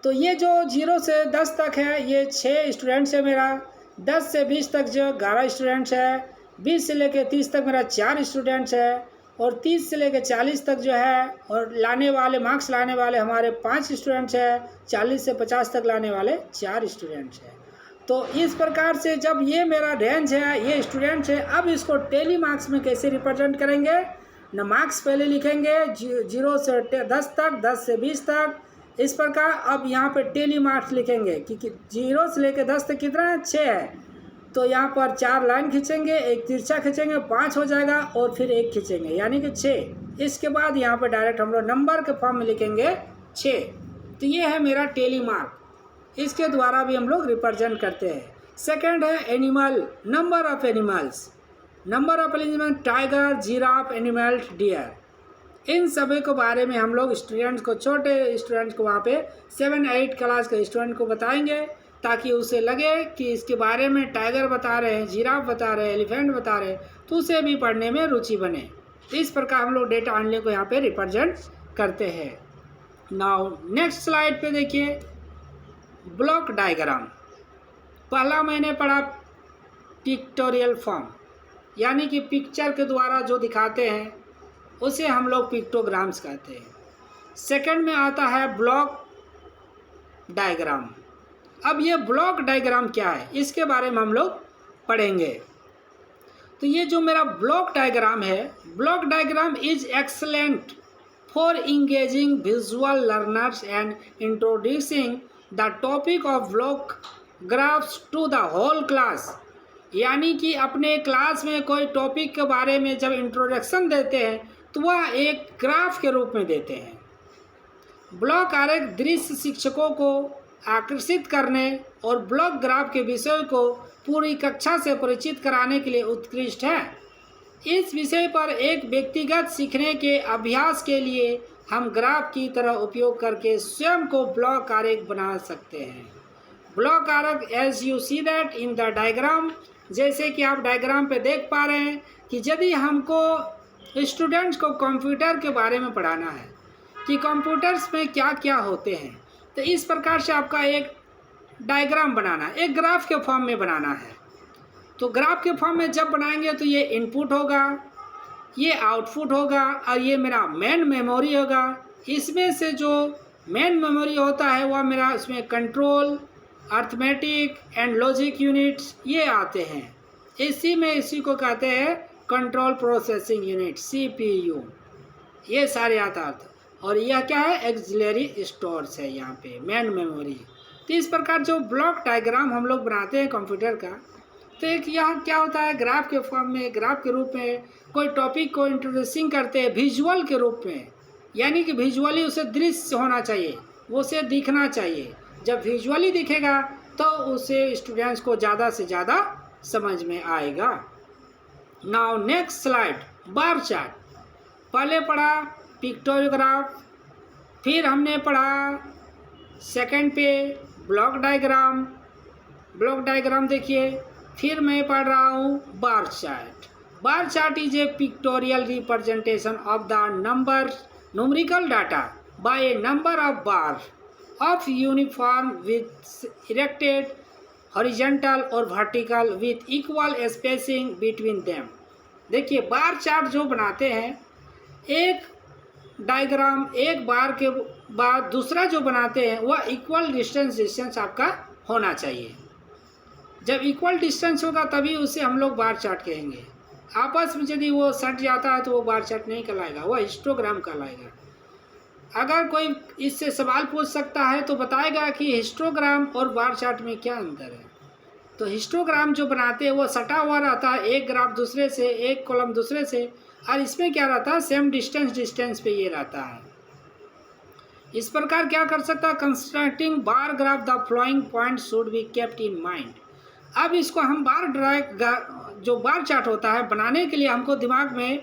तो ये जो 0 से 10 तक है ये 6 स्टूडेंट्स है मेरा, 10 से 20 तक जो 11 स्टूडेंट्स है, 20 से लेके 30 तक मेरा 4 स्टूडेंट्स है, और 30 से लेके 40 तक जो है और लाने वाले मार्क्स लाने वाले हमारे 5 स्टूडेंट्स है, 40 से 50 तक लाने वाले 4 स्टूडेंट्स हैं। तो इस प्रकार से जब ये मेरा रेंज है, ये स्टूडेंट्स है, अब इसको टेली मार्क्स में कैसे रिप्रेजेंट करेंगे? न मार्क्स पहले लिखेंगे 0 से 10 तक, 10 से 20 तक, इस प्रकार। अब यहाँ पे टेली मार्क्स लिखेंगे कि 0 से लेकर 10 तक कितना है? 6 है। तो यहाँ पर 4 लाइन खींचेंगे, एक तिरछा खींचेंगे, 5 हो जाएगा, और फिर 1 खींचेंगे यानी कि 6। इसके बाद यहाँ पर डायरेक्ट हम लोग नंबर के फॉर्म में लिखेंगे 6। तो ये है मेरा टेली मार्क, इसके द्वारा भी हम लोग रिप्रेजेंट करते हैं। सेकंड है animal, number of animals, number of animal tiger, giraffe, animal, deer. इन सभी के बारे में हम लोग स्टूडेंट्स को, छोटे स्टूडेंट्स को वहाँ पे 7-8 क्लास के स्टूडेंट को बताएंगे, ताकि उसे लगे कि इसके बारे में टाइगर बता रहे हैं, जिराफ बता रहे हैं, एलिफेंट बता रहे हैं, तो उसे भी पढ़ने में रुचि बने। तो इस प्रकार हम लोग डेटा एनालिसिस को यहाँ पे रिप्रेजेंट करते हैं। नाउ नेक्स्ट स्लाइड पे देखिए ब्लॉक डायग्राम। पहला मैंने पढ़ा पिक्टोरियल फॉर्म, यानी कि पिक्चर के द्वारा जो दिखाते हैं उसे हम लोग पिक्टोग्राम्स कहते हैं। सेकंड में आता है ब्लॉक डायग्राम। अब ये ब्लॉक डायग्राम क्या है, इसके बारे में हम लोग पढ़ेंगे। तो ये जो मेरा ब्लॉक डायग्राम है, block diagram is excellent for engaging visual learners and introducing the topic of block graphs to the whole class. यानी कि अपने क्लास में कोई टॉपिक के बारे में जब इंट्रोडक्शन देते हैं तो वह एक ग्राफ के रूप में देते हैं। ब्लॉक आरेख दृश्य शिक्षकों को आकर्षित करने और ब्लॉक ग्राफ के विषय को पूरी कक्षा से परिचित कराने के लिए उत्कृष्ट है। इस विषय पर एक व्यक्तिगत सीखने के अभ्यास के लिए हम ग्राफ की तरह उपयोग करके स्वयं को ब्लॉक आरेख बना सकते हैं। ब्लॉक आरेख as you see that in the diagram, जैसे कि आप डायग्राम पे देख पा रहे हैं कि यदि हमको स्टूडेंट्स को कंप्यूटर के बारे में पढ़ाना है कि कंप्यूटर्स में क्या क्या होते हैं, तो इस प्रकार से आपका एक डायग्राम बनाना है, एक ग्राफ के फॉर्म में बनाना है। तो ग्राफ के फॉर्म में जब बनाएंगे तो ये इनपुट होगा, ये आउटपुट होगा, और ये मेरा मेन मेमोरी होगा। इसमें से जो मेन मेमोरी होता है वह मेरा, इसमें control, arithmetic and logic units ये आते हैं। इसी को कहते हैं कंट्रोल प्रोसेसिंग यूनिट, CPU, ये सारे आता है। और यह क्या है? एक्सिलरी स्टोर्स है यहाँ पे, मेन मेमोरी। तो इस प्रकार जो ब्लॉक डायग्राम हम लोग बनाते हैं कंप्यूटर का, तो एक यहाँ क्या होता है, ग्राफ के फॉर्म में, ग्राफ के रूप में कोई टॉपिक को इंट्रोड्यूसिंग करते हैं विजुअल के रूप में, यानी कि विजुअली उसे दृश्य होना चाहिए, वो उसे दिखना चाहिए। जब विजुअली दिखेगा तो उसे स्टूडेंट्स को ज़्यादा से ज़्यादा समझ में आएगा। Now next slide, bar chart. पहले पढ़ा पिक्टोग्राफ, फिर हमने पढ़ा सेकंड पे ब्लॉक डायग्राम। ब्लॉक डायग्राम देखिए, फिर मैं पढ़ रहा हूँ bar chart. Bar chart is a pictorial representation of the number numerical data by a number of bar of uniform with erected horizontal or vertical with equal spacing between them। देखिए bar chart जो बनाते हैं, एक diagram एक बार के बाद दूसरा जो बनाते हैं वह इक्वल डिस्टेंस आपका होना चाहिए। जब इक्वल डिस्टेंस होगा तभी उसे हम लोग बार चार्ट कहेंगे। आपस में यदि वो सट जाता है तो वो बार चार्ट नहीं कहलाएगा, वह हिस्टोग्राम कहलाएगा। अगर कोई इससे सवाल पूछ सकता है तो बताएगा कि हिस्टोग्राम और बार चार्ट में क्या अंतर है। तो हिस्टोग्राम जो बनाते हैं वो सटा हुआ रहता है, एक ग्राफ दूसरे से, एक कॉलम दूसरे से, और इसमें क्या रहता है, सेम डिस्टेंस पे ये रहता है। इस प्रकार क्या कर सकता है, constructing bar graph the flowing point should be kept in mind. अब इसको हम जो बार चार्ट होता है बनाने के लिए हमको दिमाग में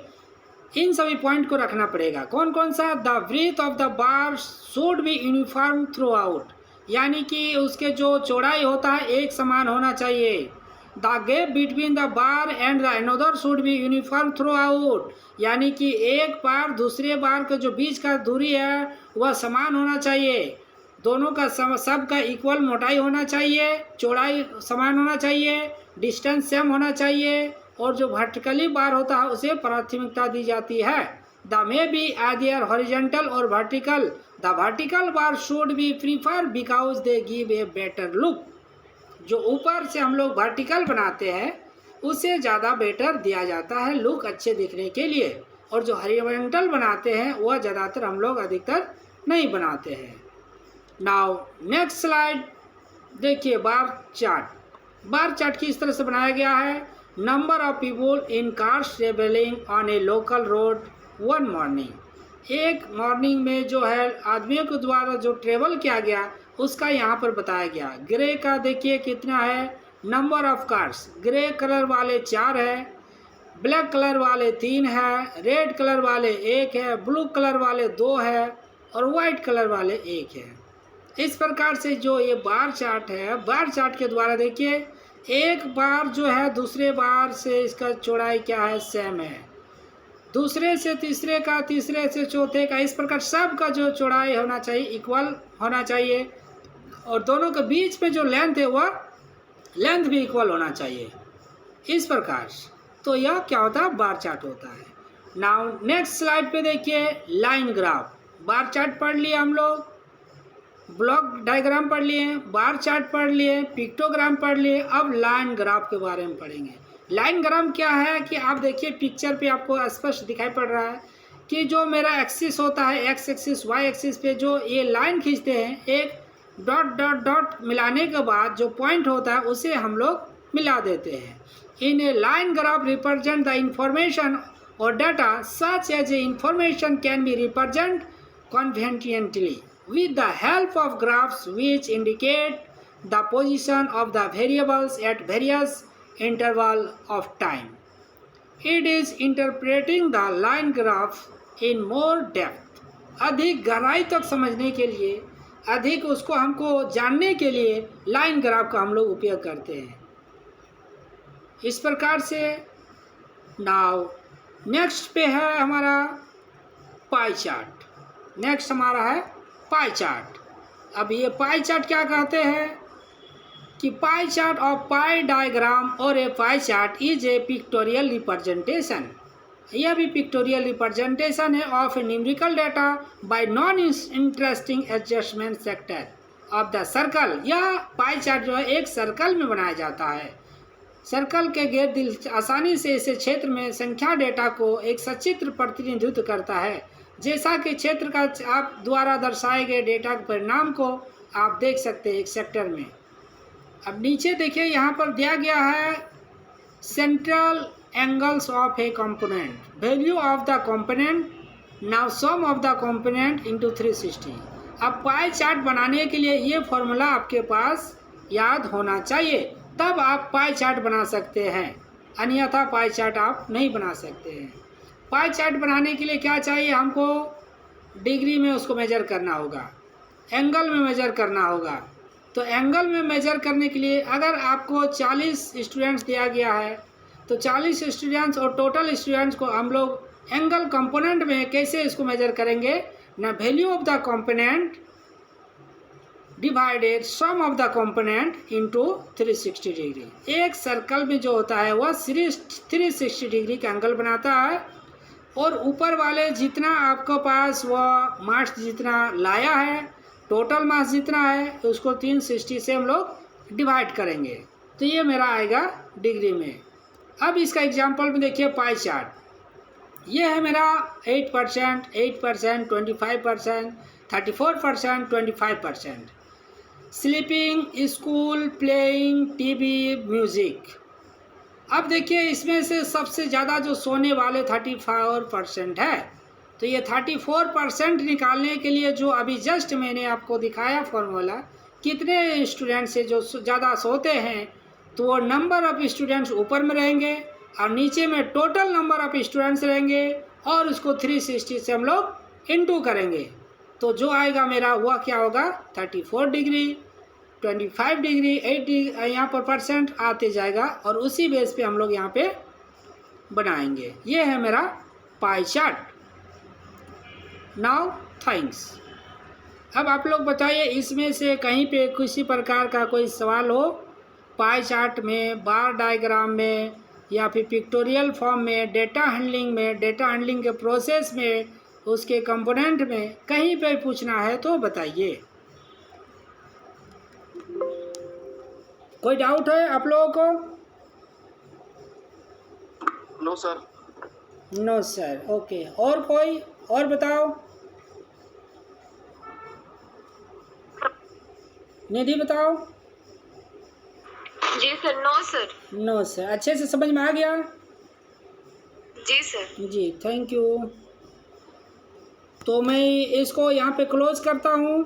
इन सभी पॉइंट को रखना पड़ेगा। कौन कौन सा, the breadth of the bar should be uniform throughout, यानी कि उसके जो चौड़ाई होता है एक समान होना चाहिए। The gap between the bar and the another should be uniform throughout, यानी कि एक बार दूसरे बार के जो बीच का दूरी है वह समान होना चाहिए। दोनों का सब का इक्वल मोटाई होना चाहिए, चौड़ाई समान होना चाहिए, डिस्टेंस सेम होना चाहिए, और जो वर्टिकली बार होता है उसे प्राथमिकता दी जाती है। They may be either horizontal और vertical, the vertical bar should be prefer because they give a better look. जो ऊपर से हम लोग वर्टिकल बनाते हैं उसे ज़्यादा बेटर दिया जाता है लुक अच्छे दिखने के लिए, और जो हॉरिजॉन्टल बनाते हैं वह ज़्यादातर हम लोग अधिकतर नहीं बनाते हैं। नाउ नेक्स्ट स्लाइड देखिए, बार चार्ट किस तरह से बनाया गया है। Number of people in cars travelling on A local road one morning, एक मॉर्निंग में जो है आदमियों के द्वारा जो ट्रेवल किया गया उसका यहाँ पर बताया गया। ग्रे का देखिए कितना है, number of cars, grey colour वाले 4 है, ब्लैक कलर वाले 3 है, रेड कलर वाले 1 है, ब्लू कलर वाले 2 है, और वाइट कलर वाले 1 है। इस प्रकार से जो ये बार चार्ट है, बार चार्ट के द्वारा देखिए एक बार जो है दूसरे बार से इसका चौड़ाई क्या है, सेम है, दूसरे से तीसरे का, तीसरे से चौथे का, इस प्रकार सब का जो चौड़ाई होना चाहिए इक्वल होना चाहिए, और दोनों के बीच में जो लेंथ है वह लेंथ भी इक्वल होना चाहिए। इस प्रकार तो यह क्या होता है, बार चार्ट होता है। नाउ नेक्स्ट स्लाइड पे देखिए, लाइन ग्राफ। बार चार्ट पढ़ लिए हम लोग, ब्लॉक डायग्राम पढ़ लिए, बार चार्ट पढ़ लिए, पिक्टोग्राम पढ़ लिए, अब लाइन ग्राफ के बारे में पढ़ेंगे। लाइन ग्राफ क्या है कि आप देखिए पिक्चर पे आपको स्पष्ट दिखाई पड़ रहा है कि जो मेरा एक्सिस होता है, एक्स एक्सिस वाई एक्सिस पे जो ये लाइन खींचते हैं, एक डॉट डॉट डॉट मिलाने के बाद जो पॉइंट होता है उसे हम लोग मिला देते हैं। In a line graph represent the information और data such as a information can be represent conveniently with the help of graphs which indicate the position of the variables at various interval of time. It is interpreting the line graph in more depth. अधिक गहराई तक समझने के लिए, अधिक उसको हमको जानने के लिए लाइन ग्राफ का हम लोग उपयोग करते हैं। इस प्रकार से नाउ नेक्स्ट पे है हमारा पाई चार्ट। नेक्स्ट हमारा है पाई चार्ट। अब ये पाई चार्ट क्या कहते हैं कि pie chart of pie diagram और a pie chart is a pictorial representation. यह भी पिक्टोरियल रिप्रेजेंटेशन है of a numerical data by non interesting adjustment sector of the circle. यह पाई चार्ट जो है एक सर्कल में बनाया जाता है। सर्कल के गिर्द आसानी से इस क्षेत्र में संख्या डेटा को एक सचित्र प्रतिनिधित्व करता है, जैसा कि क्षेत्र का आप द्वारा दर्शाए गए डेटा के परिणाम को आप देख सकते हैं एक सेक्टर में। अब नीचे देखिए यहाँ पर दिया गया है central angles of a component, value of the component, now sum of the component into 360। अब पाई चार्ट बनाने के लिए ये फॉर्मूला आपके पास याद होना चाहिए, तब आप पाई चार्ट बना सकते हैं, अन्यथा पाई चार्ट आप नहीं बना सकते हैं। पाई चार्ट बनाने के लिए क्या चाहिए, हमको डिग्री में उसको मेजर करना होगा, एंगल में मेजर करना होगा। तो एंगल में मेजर करने के लिए अगर आपको 40 स्टूडेंट्स दिया गया है तो 40 स्टूडेंट्स और टोटल स्टूडेंट्स को हम लोग एंगल कंपोनेंट में कैसे इसको मेजर करेंगे, ना value of the component divided sum of the component into 360 degree. एक सर्कल में जो होता है वह 360 डिग्री का एंगल बनाता है, और ऊपर वाले जितना आपके पास वह मास जितना लाया है, टोटल मास जितना है, उसको 360 से हम लोग डिवाइड करेंगे। तो ये मेरा आएगा डिग्री में। अब इसका एग्जांपल में देखिए पाई चार्ट, ये है मेरा 8%, 8%, 25%, 34%, 25%। Sleeping, school, playing, TV, music. अब देखिए इसमें से सबसे ज़्यादा जो सोने वाले 34% है, तो ये 34% निकालने के लिए जो अभी जस्ट मैंने आपको दिखाया फॉर्मूला, कितने स्टूडेंट्स से जो ज़्यादा सोते हैं तो वो नंबर ऑफ़ स्टूडेंट्स ऊपर में रहेंगे और नीचे में टोटल नंबर ऑफ़ स्टूडेंट्स रहेंगे और उसको 360 से हम लोग इंटू करेंगे। तो जो आएगा मेरा हुआ क्या होगा 34 डिग्री, 25 डिग्री, 8 डिग्री, यहाँ पर परसेंट आते जाएगा और उसी बेस पे हम लोग यहाँ पे बनाएंगे। ये है मेरा पाई चार्ट। Now thanks. अब आप लोग बताइए इसमें से कहीं पे किसी प्रकार का कोई सवाल हो, पाई चार्ट में, बार डायग्राम में, या फिर पिक्टोरियल फॉर्म में, डेटा हैंडलिंग में, डेटा हैंडलिंग के प्रोसेस में, उसके कंपोनेंट में, कहीं पे पूछना है तो बताइए। कोई डाउट है आप लोगों को? No sir. No sir, okay. और कोई और बताओ, निधि बताओ। जी sir. No sir. No sir, अच्छे से समझ में आ गया? जी सर। जी थैंक यू। तो मैं इसको यहाँ पे क्लोज करता हूँ।